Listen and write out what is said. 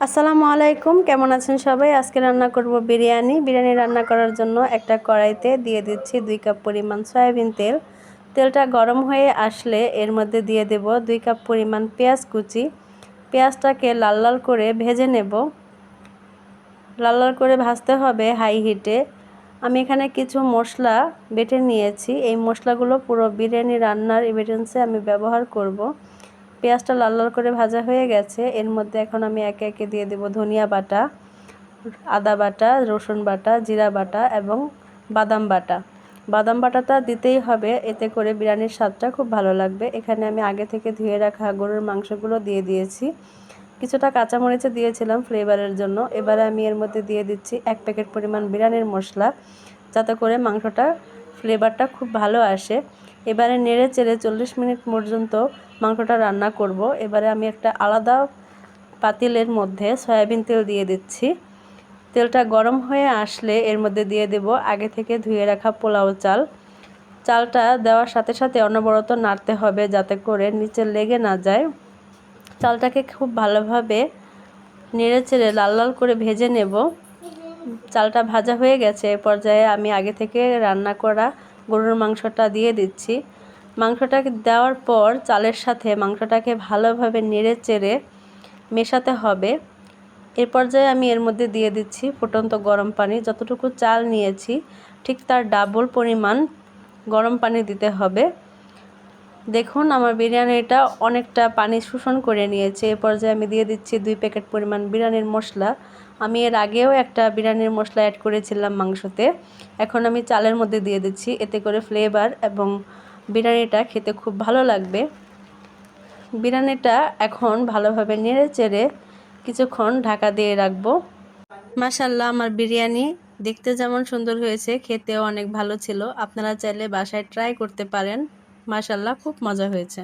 আসসালামু আলাইকুম, কেমন আছেন সবাই? আজকে রান্না করব বিরিয়ানি। বিরিয়ানি রান্না করার জন্য একটা কড়াইতে দিয়ে দিচ্ছি 2 কাপ পরিমাণ সয়াবিন তেল। তেলটা গরম হয়ে আসলে এর মধ্যে দিয়ে দেব 2 কাপ পরিমাণ পেঁয়াজ কুচি। পেঁয়াজটাকে লাল লাল করে ভেজে নেব। লাল লাল করে ভাজতে হবে হাই হিটে। আমি এখানে কিছু মশলা বেটে নিয়েছি। এই মশলাগুলো পুরো বিরিয়ানি রান্নার এভিডেন্সে আমি ব্যবহার করব। পেঁয়াজটা লাল লাল করে ভাজা হয়ে গেছে। এর মধ্যে এখন আমি একে একে দিয়ে দেব ধনিয়া বাটা, আদা বাটা, রসুন বাটা, জিরা বাটা এবং বাদাম বাটা। বাদাম বাটাটা দিতেই হবে, এতে করে বিরিয়ানির স্বাদটা খুব ভালো লাগবে। এখানে আমি আগে থেকে ধুয়ে রাখা গরুর মাংসগুলো দিয়ে দিয়েছি। কিছুটা কাঁচামরিচও দিয়েছিলাম ফ্লেভারের জন্য। এবারে আমি এর মধ্যে দিয়ে দিচ্ছি 1 প্যাকেট পরিমাণ বিরিয়ানির মশলা, যাতে করে মাংসটা ফ্লেভারটা খুব ভালো আসে। এবারে নেড়ে চেড়ে 40 মিনিট পর্যন্ত মাংসটা রান্না করব। এবারে আমি একটা আলাদা পাতিলের মধ্যে সয়াবিন তেল দিয়ে দিচ্ছি। তেলটা গরম হয়ে আসলে এর মধ্যে দিয়ে দেব আগে থেকে ধুয়ে রাখা পোলাও চাল। চালটা দেওয়ার সাথে সাথে অনবরত নাড়তে হবে, যাতে করে নিচে লেগে না যায়। চালটাকে খুব ভালোভাবে নেড়ে চেড়ে লাল লাল করে ভেজে নেব। চালটা ভাজা হয়ে গেছে। এ পর্যায়ে আমি আগে থেকে রান্না করা গরুর মাংসটা দিয়ে দিচ্ছি। মাংসটাকে দেওয়ার পর চালের সাথে মাংসটাকে ভালোভাবে নেড়ে চেড়ে মেশাতে হবে। এর পর্যায়ে আমি এর মধ্যে দিয়ে দিচ্ছি ফুটন্ত গরম পানি। যতটুকু চাল নিয়েছি ঠিক তার ডাবল পরিমাণ গরম পানি দিতে হবে। দেখুন, আমার বিরিয়ানিটা অনেকটা পানি শোষণ করে নিয়েছে। এ পর্যায়ে আমি দিয়ে দিচ্ছি 2 প্যাকেট পরিমাণ বিরিয়ানির মশলা। আমি এর আগেও একটা বিরিয়ানির মশলা অ্যাড করেছিলাম মাংসতে। এখন আমি চালের মধ্যে দিয়ে দিচ্ছি, এতে করে ফ্লেভার এবং বিরিয়ানিটা খেতে খুব ভালো লাগবে। বিরিয়ানিটা এখন ভালোভাবে নেড়ে চেড়ে কিছুক্ষণ ঢাকা দিয়ে রাখবো। মাশাআল্লাহ, আমার বিরিয়ানি দেখতে যেমন সুন্দর হয়েছে, খেতেও অনেক ভালো ছিল। আপনারা চাইলে বাসায় ট্রাই করতে পারেন। মাশাআল্লাহ, খুব মজা হয়েছে।